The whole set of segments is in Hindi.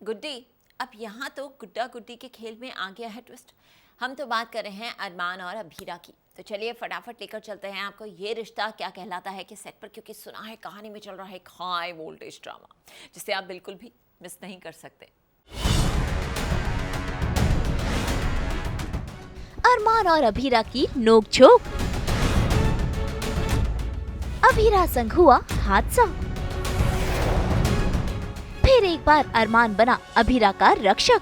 गुड्डी, अब यहाँ तो गुड्डा गुड्डी के खेल में आ गया है ट्विस्ट। हम तो बात कर रहे हैं अरमान और अभीरा की, तो चलिए फटाफट लेकर चलते हैं आपको ये रिश्ता क्या कहलाता है कि सेट पर, क्योंकि सुना है कहानी में चल रहा है एक हाई वोल्टेज ड्रामा जिसे आप बिल्कुल भी मिस नहीं कर सकते। अरमान और अभीरा की नोकझोंक। अभीरा संग हुआ हादसा। फिर एक बार अरमान बना अभीरा का रक्षक।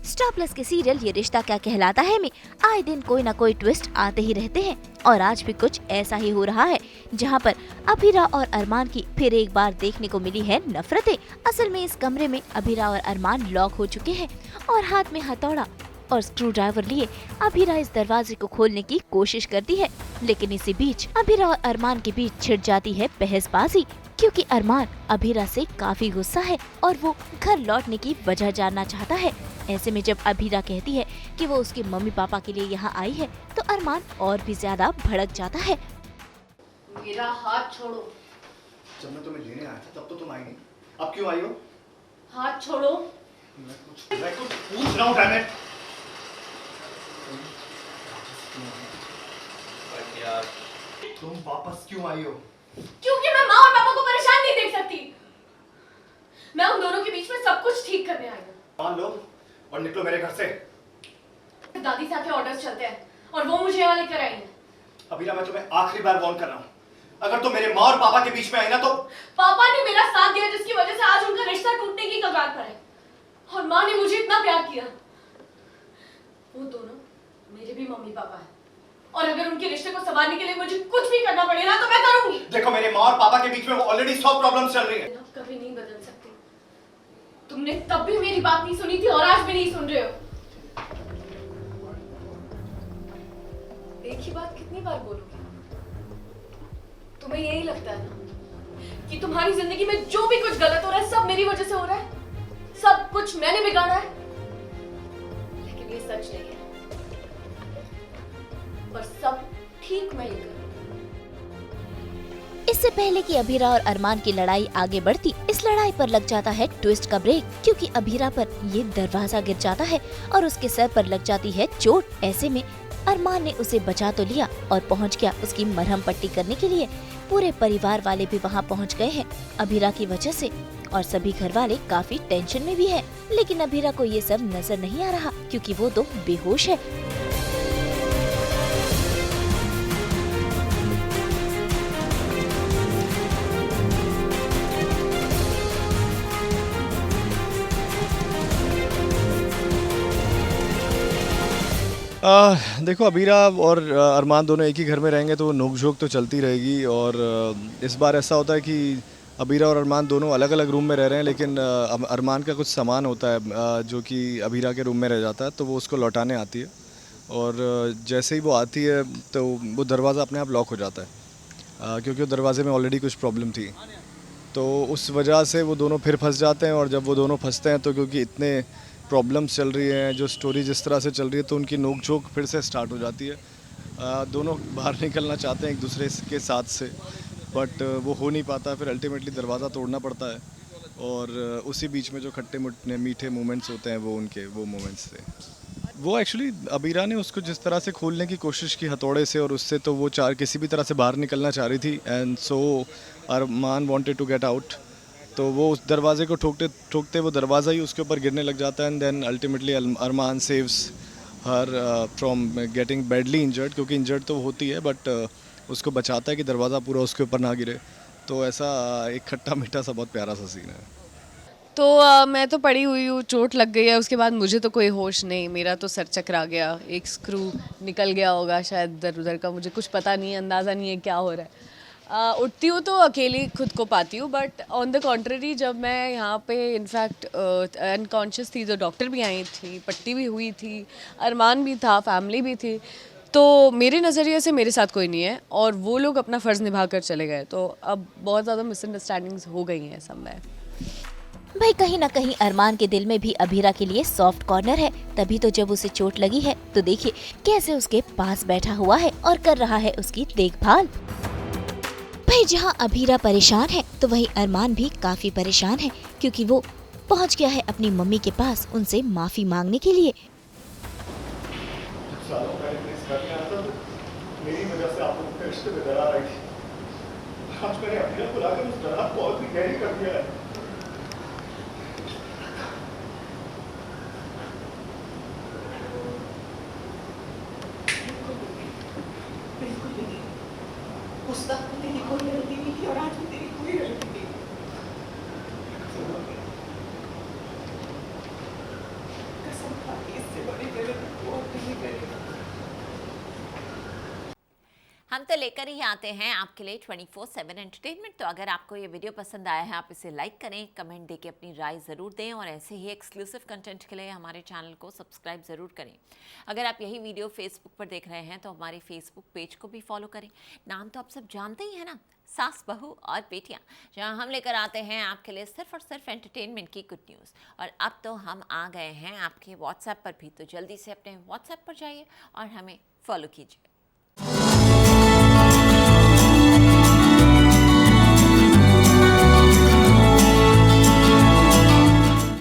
स्टार प्लस के सीरियल ये रिश्ता क्या कहलाता है में आए दिन कोई न कोई ट्विस्ट आते ही रहते हैं और आज भी कुछ ऐसा ही हो रहा है, जहां पर अभीरा और अरमान की फिर एक बार देखने को मिली है नफरतें। असल में इस कमरे में अभीरा और अरमान लॉक हो चुके हैं और हाथ में हथौड़ा और स्क्रू ड्राइवर लिए अभीरा इस दरवाजे को खोलने की कोशिश करती है, लेकिन इसी बीच अभीरा और अरमान के बीच छिड़ जाती है बहसबाजी, क्योंकि अरमान अभीरा से काफी गुस्सा है और वो घर लौटने की वजह जानना चाहता है। ऐसे में जब अभीरा कहती है कि वो उसके मम्मी पापा के लिए यहाँ आई है, तो अरमान और भी ज्यादा भड़क जाता है। मेरा हाथ छोड़ो। जब मैं तुम्हें लेने आया था तब तो तुम आई नहीं, अब क्यों आई हो? हाथ छोड़ो। मैं कुछ पूछ रहा हूँ डैमेट। यार तुम वापस क्यों आई हो? क्योंकि मैं माँ और पापा को परेशान नहीं देख सकती। मैं उन दोनों के बीच में सब कुछ ठीक करने आई हूँ। मान लो और निकलो मेरे घर से। दादी साहब के ऑर्डर्स चलते हैं और वो मुझे यहाँ लेकर आई हैं। अभीरा, मैं तुम्हें आखिरी बार वार्न कर रहा हूँ, अगर तुम मेरे माँ और पापा के बीच में आई ना तो। पापा ने मेरा साथ दिया जिसकी वजह से आज उनका रिश्ता टूटने की कगार पर है, और माँ ने मुझे इतना प्यार किया। वो दोनों मेरे भी मम्मी पापा हैं, और अगर उनके रिश्ते को संभालने के लिए मुझे कुछ भी करना पड़ेगा तो मैं करूंगी। देखो, मेरे माँ और पापा के बीच में ऑलरेडी 100 प्रॉब्लम्स चल रही हैं। आप कभी नहीं बदल सकते। तुमने तब भी मेरी बात नहीं सुनी थी और आज भी नहीं सुन रहे हो। एक ही बात कितनी बार बोलोगे? तुम्हें यही लगता है ना कि तुम्हारी जिंदगी में जो भी कुछ गलत हो रहा है सब मेरी वजह से हो रहा है, सब कुछ मैंने बिगाड़ा है? लेकिन ये सच नहीं है, पर सब ठीक मैं ही करूं। इससे पहले कि अभीरा और अरमान की लड़ाई आगे बढ़ती, इस लड़ाई पर लग जाता है ट्विस्ट का ब्रेक, क्योंकि अभीरा पर ये दरवाजा गिर जाता है और उसके सर पर लग जाती है चोट। ऐसे में अरमान ने उसे बचा तो लिया और पहुंच गया उसकी मरहम पट्टी करने के लिए। पूरे परिवार वाले भी वहां पहुंच गए हैं अभीरा की वजह से, और सभी घर वाले काफी टेंशन में भी हैं। लेकिन अभीरा को ये सब नजर नहीं आ रहा, क्योंकि वो तो बेहोश है। देखो, अभीरा और अरमान दोनों एक ही घर में रहेंगे तो नोक-झोंक तो चलती रहेगी। और इस बार ऐसा होता है कि अभीरा और अरमान दोनों अलग अलग रूम में रह रहे हैं, लेकिन अरमान का कुछ सामान होता है जो कि अभीरा के रूम में रह जाता है, तो वो उसको लौटाने आती है। और जैसे ही वो आती है तो वो दरवाज़ा अपने आप लॉक हो जाता है, क्योंकि वो दरवाजे में ऑलरेडी कुछ प्रॉब्लम थी, तो उस वजह से वो दोनों फिर फंस जाते हैं। और जब वो दोनों फंसते हैं तो क्योंकि इतने प्रॉब्लम्स चल रही हैं, जो स्टोरी जिस तरह से चल रही है, तो उनकी नोक-झोंक फिर से स्टार्ट हो जाती है। दोनों बाहर निकलना चाहते हैं एक दूसरे के साथ से, बट वो हो नहीं पाता। फिर अल्टीमेटली दरवाज़ा तोड़ना पड़ता है, और उसी बीच में जो खट्टे मीठे मोमेंट्स होते हैं वो मोमेंट्स थे। वो एक्चुअली अभीरा ने उसको जिस तरह से खोलने की कोशिश की हथौड़े से, और उससे तो वो किसी भी तरह से बाहर निकलना चाह रही थी, and so Armaan wanted to get out. तो वो उस दरवाजे को ठोकते ठोकते वो दरवाज़ा ही उसके ऊपर गिरने लग जाता है, and then ultimately Armaan saves her from getting badly injured, क्योंकि इंजर्ड तो होती है, बट उसको बचाता है कि दरवाज़ा पूरा उसके ऊपर ना गिरे। तो ऐसा एक खट्टा मीठा सा बहुत प्यारा सा सीन है। तो मैं तो पड़ी हुई हूँ, चोट लग गई है, उसके बाद मुझे तो कोई होश नहीं, मेरा तो सर चकरा गया, एक स्क्रू निकल गया होगा शायद इधर उधर का, मुझे कुछ पता नहीं है, अंदाज़ा नहीं है क्या हो रहा है। उठती हूँ तो अकेली खुद को पाती हूँ, बट ऑन द कॉन्ट्ररी जब मैं यहाँ पे इनफैक्ट अनकॉन्शियस थी तो डॉक्टर भी आई थी, पट्टी भी हुई थी, अरमान भी था, फैमिली भी थी, तो मेरे नज़रिए से मेरे साथ कोई नहीं है और वो लोग अपना फ़र्ज़ निभा कर चले गए। तो अब बहुत ज़्यादा मिसअंडरस्टैंडिंग्स हो गई हैं सब में। भाई कहीं न कहीं अरमान के दिल में भी अभीरा के लिए सॉफ्ट कॉर्नर है, तभी तो जब उसे चोट लगी है तो देखिए कैसे उसके पास बैठा हुआ है और कर रहा है उसकी देखभाल। भाई जहाँ अभीरा परेशान है तो वहीं अरमान भी काफी परेशान है, क्योंकि वो पहुंच गया है अपनी मम्मी के पास उनसे माफी मांगने के लिए। सालों पहले मैं इस घर में आया था तो मेरी वजह से आप लोगों के रिश्ते में दरार आई थी। आज मैंने अभीरा को लाकर उस दरार को और भी गहरी कर दिया है। बिल्कुल भी नहीं। उस वक्त तो तेरी कोई गलती नहीं थी और आज भी तेरी कोई गलती नहीं। कसम खा के इससे बड़ी गलती वो नहीं करेगा। हम तो लेकर ही आते हैं आपके लिए 24/7 एंटरटेनमेंट। तो अगर आपको ये वीडियो पसंद आया है आप इसे लाइक करें, कमेंट देके अपनी राय ज़रूर दें और ऐसे ही एक्सक्लूसिव कंटेंट के लिए हमारे चैनल को सब्सक्राइब ज़रूर करें। अगर आप यही वीडियो फेसबुक पर देख रहे हैं तो हमारे फेसबुक पेज को भी फॉलो करें। नाम तो आप सब जानते ही है ना, सास बहू और बेटियां, जहां हम लेकर आते हैं आपके लिए सिर्फ और सिर्फ एंटरटेनमेंट की गुड न्यूज़। और अब तो हम आ गए हैं आपके व्हाट्सएप पर भी, तो जल्दी से अपने व्हाट्सएप पर जाइए और हमें फॉलो कीजिए।